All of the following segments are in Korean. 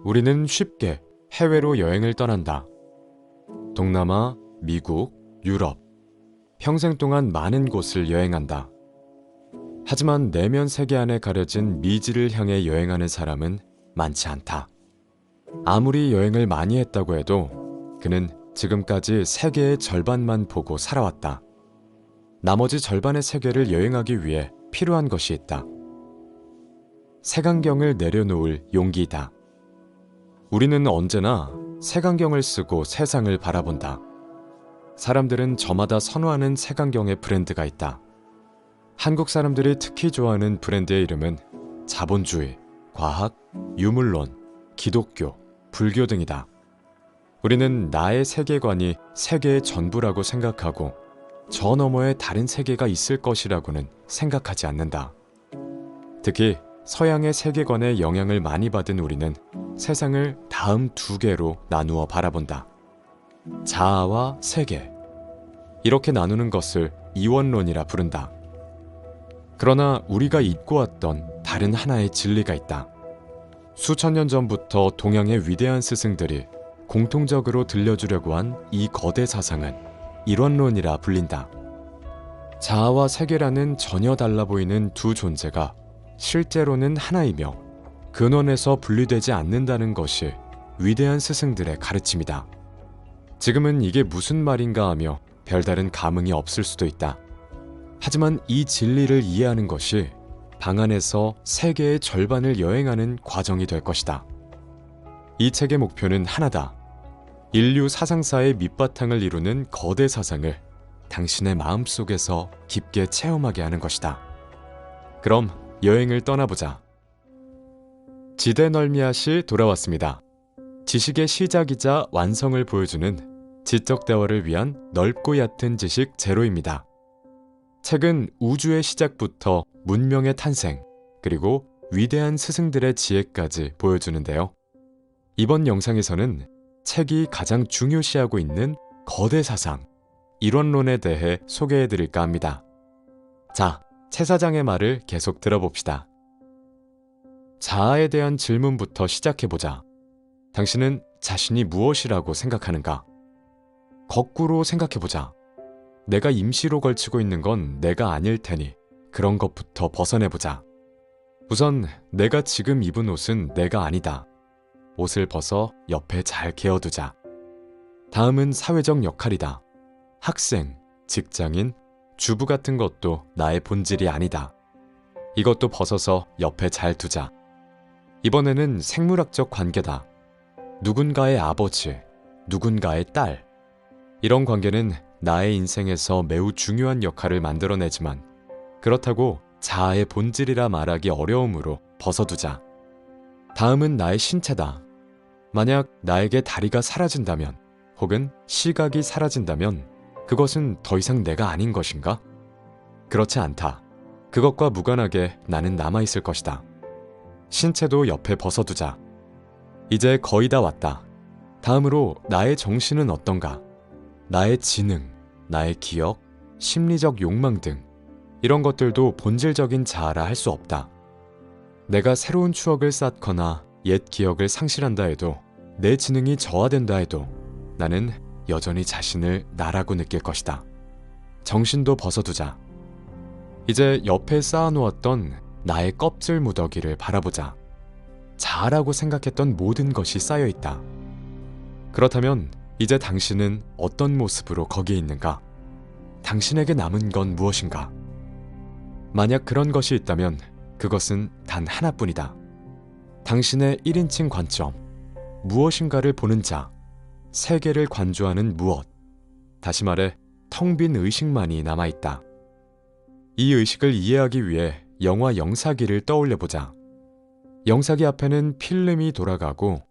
우리는 쉽게 해외로 여행을 떠난다. 동남아, 미국, 유럽, 평생 동안 많은 곳을 여행한다. 하지만 내면 세계 안에 가려진 미지를 향해 여행하는 사람은 많지 않다. 아무리 여행을 많이 했다고 해도 그는 지금까지 세계의 절반만 보고 살아왔다. 나머지 절반의 세계를 여행하기 위해 필요한 것이 있다. 색안경을 내려놓을 용기이다. 우리는 언제나 색안경을 쓰고 세상을 바라본다. 사람들은 저마다 선호하는 색안경의 브랜드가 있다. 한국 사람들이 특히 좋아하는 브랜드의 이름은 자본주의, 과학, 유물론, 기독교, 불교 등이다. 우리는 나의 세계관이 세계의 전부라고 생각하고 저 너머에 다른 세계가 있을 것이라고는 생각하지 않는다. 특히 서양의 세계관에 영향을 많이 받은 우리는 세상을 다음 두 개로 나누어 바라본다. 자아와 세계. 이렇게 나누는 것을 이원론이라 부른다. 그러나 우리가 잊고 왔던 다른 하나의 진리가 있다. 수천 년 전부터 동양의 위대한 스승들이 공통적으로 들려주려고 한 이 거대 사상은 이원론이라 불린다. 자아와 세계라는 전혀 달라 보이는 두 존재가 실제로는 하나이며 근원에서 분리되지 않는다는 것이 위대한 스승들의 가르침이다. 지금은 이게 무슨 말인가 하며 별다른 감흥이 없을 수도 있다. 하지만 이 진리를 이해하는 것이 방 안에서 세계의 절반을 여행하는 과정이 될 것이다. 이 책의 목표는 하나다. 인류 사상사의 밑바탕을 이루는 거대 사상을 당신의 마음속에서 깊게 체험하게 하는 것이다. 그럼 여행을 떠나보자. 지대널미앗이 돌아왔습니다. 지식의 시작이자 완성을 보여주는 지적 대화를 위한 넓고 얕은 지식 제로입니다. 책은 우주의 시작부터 문명의 탄생, 그리고 위대한 스승들의 지혜까지 보여주는데요. 이번 영상에서는 책이 가장 중요시하고 있는 거대 사상, 이원론에 대해 소개해드릴까 합니다. 자, 최 사장의 말을 계속 들어봅시다. 자아에 대한 질문부터 시작해보자. 당신은 자신이 무엇이라고 생각하는가? 거꾸로 생각해보자. 내가 임시로 걸치고 있는 건 내가 아닐 테니 그런 것부터 벗어내보자. 우선 내가 지금 입은 옷은 내가 아니다. 옷을 벗어 옆에 잘 개어두자. 다음은 사회적 역할이다. 학생, 직장인, 주부 같은 것도 나의 본질이 아니다. 이것도 벗어서 옆에 잘 두자. 이번에는 생물학적 관계다. 누군가의 아버지, 누군가의 딸. 이런 관계는 나의 인생에서 매우 중요한 역할을 만들어내지만 그렇다고 자아의 본질이라 말하기 어려우므로 벗어두자. 다음은 나의 신체다. 만약 나에게 다리가 사라진다면 혹은 시각이 사라진다면 그것은 더 이상 내가 아닌 것인가? 그렇지 않다. 그것과 무관하게 나는 남아있을 것이다. 신체도 옆에 벗어두자. 이제 거의 다 왔다. 다음으로 나의 정신은 어떤가? 나의 지능, 나의 기억, 심리적 욕망 등 이런 것들도 본질적인 자아라 할 수 없다. 내가 새로운 추억을 쌓거나 옛 기억을 상실한다 해도 내 지능이 저하된다 해도 나는 여전히 자신을 나라고 느낄 것이다. 정신도 벗어두자. 이제 옆에 쌓아놓았던 나의 껍질 무더기를 바라보자. 자아라고 생각했던 모든 것이 쌓여있다. 그렇다면 이제 당신은 어떤 모습으로 거기에 있는가? 당신에게 남은 건 무엇인가? 만약 그런 것이 있다면 그것은 단 하나뿐이다. 당신의 1인칭 관점, 무엇인가를 보는 자, 세계를 관조하는 무엇, 다시 말해 텅 빈 의식만이 남아있다. 이 의식을 이해하기 위해 영화 영사기를 떠올려보자. 영사기 앞에는 필름이 돌아가고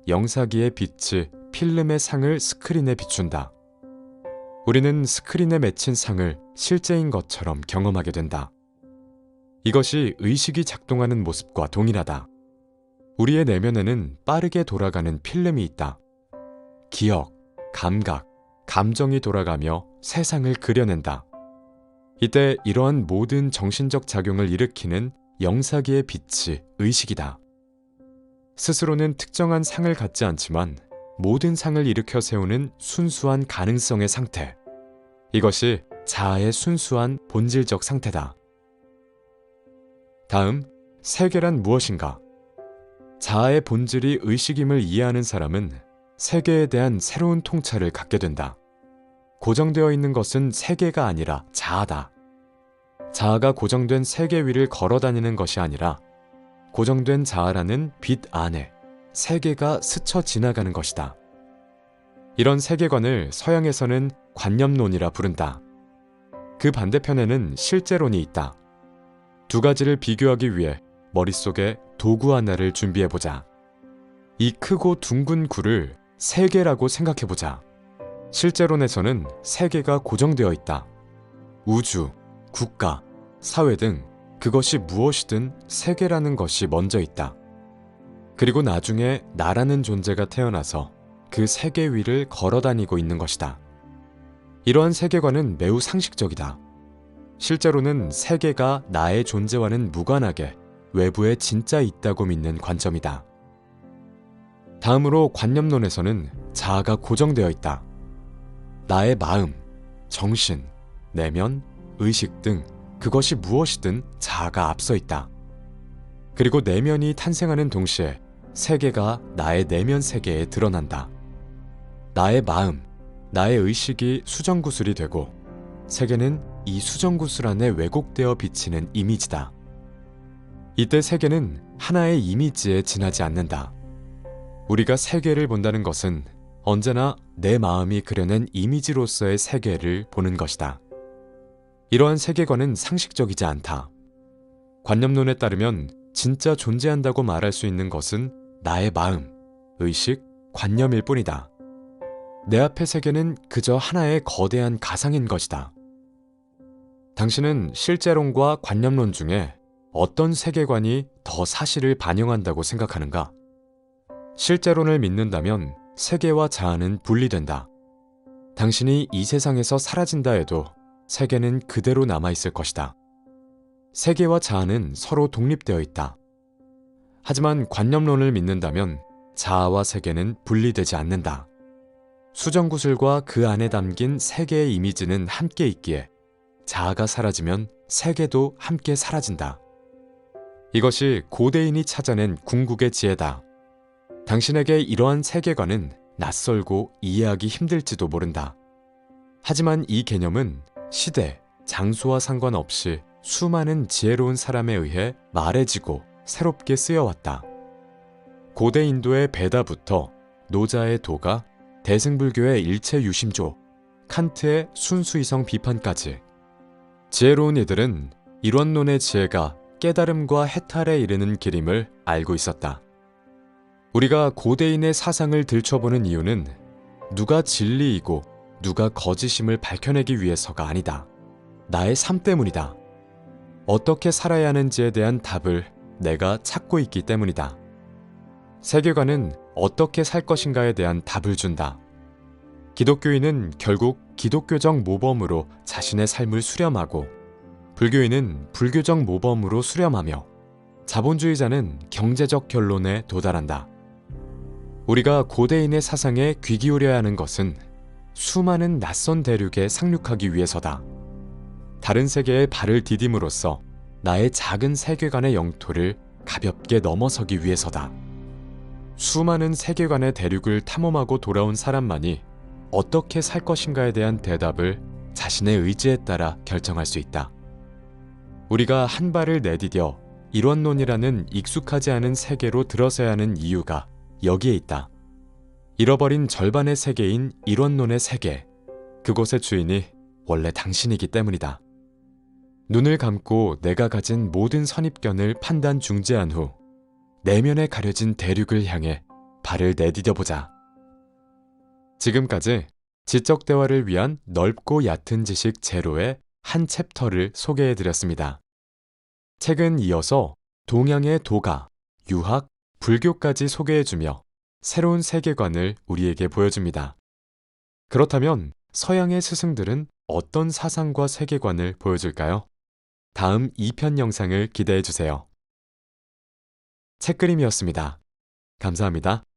영사기의 빛이 필름의 상을 스크린에 비춘다. 우리는 스크린에 맺힌 상을 실제인 것처럼 경험하게 된다. 이것이 의식이 작동하는 모습과 동일하다. 우리의 내면에는 빠르게 돌아가는 필름이 있다. 기억, 감각, 감정이 돌아가며 세상을 그려낸다. 이때 이러한 모든 정신적 작용을 일으키는 영사기의 빛이 의식이다. 스스로는 특정한 상을 갖지 않지만 모든 상을 일으켜 세우는 순수한 가능성의 상태. 이것이 자아의 순수한 본질적 상태다. 다음, 세계란 무엇인가? 자아의 본질이 의식임을 이해하는 사람은 세계에 대한 새로운 통찰을 갖게 된다. 고정되어 있는 것은 세계가 아니라 자아다. 자아가 고정된 세계 위를 걸어다니는 것이 아니라 고정된 자아라는 빛 안에 세계가 스쳐 지나가는 것이다. 이런 세계관을 서양에서는 관념론이라 부른다. 그 반대편에는 실제론이 있다. 두 가지를 비교하기 위해 머릿속에 도구 하나를 준비해보자. 이 크고 둥근 구를 세계라고 생각해보자. 실제론에서는 세계가 고정되어 있다. 우주, 국가, 사회 등 그것이 무엇이든 세계라는 것이 먼저 있다. 그리고 나중에 나라는 존재가 태어나서 그 세계 위를 걸어다니고 있는 것이다. 이러한 세계관은 매우 상식적이다. 실제로는 세계가 나의 존재와는 무관하게 외부에 진짜 있다고 믿는 관점이다. 다음으로 관념론에서는 자아가 고정되어 있다. 나의 마음, 정신, 내면, 의식 등 그것이 무엇이든 자아가 앞서 있다. 그리고 내면이 탄생하는 동시에 세계가 나의 내면 세계에 드러난다. 나의 마음, 나의 의식이 수정구슬이 되고 세계는 이 수정구슬 안에 왜곡되어 비치는 이미지다. 이때 세계는 하나의 이미지에 지나지 않는다. 우리가 세계를 본다는 것은 언제나 내 마음이 그려낸 이미지로서의 세계를 보는 것이다. 이러한 세계관은 상식적이지 않다. 관념론에 따르면 진짜 존재한다고 말할 수 있는 것은 나의 마음, 의식, 관념일 뿐이다. 내 앞의 세계는 그저 하나의 거대한 가상인 것이다. 당신은 실제론과 관념론 중에 어떤 세계관이 더 사실을 반영한다고 생각하는가? 실제론을 믿는다면 세계와 자아는 분리된다. 당신이 이 세상에서 사라진다 해도 세계는 그대로 남아있을 것이다. 세계와 자아는 서로 독립되어 있다. 하지만 관념론을 믿는다면 자아와 세계는 분리되지 않는다. 수정구슬과 그 안에 담긴 세계의 이미지는 함께 있기에 자아가 사라지면 세계도 함께 사라진다. 이것이 고대인이 찾아낸 궁극의 지혜다. 당신에게 이러한 세계관은 낯설고 이해하기 힘들지도 모른다. 하지만 이 개념은 시대, 장소와 상관없이 수많은 지혜로운 사람에 의해 말해지고 새롭게 쓰여왔다. 고대 인도의 베다부터 노자의 도가, 대승불교의 일체유심조, 칸트의 순수이성 비판까지 지혜로운 이들은 이론론의 지혜가 깨달음과 해탈에 이르는 길임을 알고 있었다. 우리가 고대인의 사상을 들춰보는 이유는 누가 진리이고 누가 거짓임을 밝혀내기 위해서가 아니다. 나의 삶 때문이다. 어떻게 살아야 하는지에 대한 답을 내가 찾고 있기 때문이다. 세계관은 어떻게 살 것인가에 대한 답을 준다. 기독교인은 결국 기독교적 모범으로 자신의 삶을 수렴하고, 불교인은 불교적 모범으로 수렴하며, 자본주의자는 경제적 결론에 도달한다. 우리가 고대인의 사상에 귀 기울여야 하는 것은 수많은 낯선 대륙에 상륙하기 위해서다. 다른 세계에 발을 디딤으로써 나의 작은 세계관의 영토를 가볍게 넘어서기 위해서다. 수많은 세계관의 대륙을 탐험하고 돌아온 사람만이 어떻게 살 것인가에 대한 대답을 자신의 의지에 따라 결정할 수 있다. 우리가 한 발을 내디뎌 이론론이라는 익숙하지 않은 세계로 들어서야 하는 이유가 여기에 있다. 잃어버린 절반의 세계인 이론론의 세계, 그곳의 주인이 원래 당신이기 때문이다. 눈을 감고 내가 가진 모든 선입견을 판단 중지한 후 내면에 가려진 대륙을 향해 발을 내디뎌보자. 지금까지 지적 대화를 위한 넓고 얕은 지식 제로의 한 챕터를 소개해드렸습니다. 책은 이어서 동양의 도가, 유학, 불교까지 소개해주며 새로운 세계관을 우리에게 보여줍니다. 그렇다면 서양의 스승들은 어떤 사상과 세계관을 보여줄까요? 다음 2편 영상을 기대해주세요. 책그림이었습니다. 감사합니다.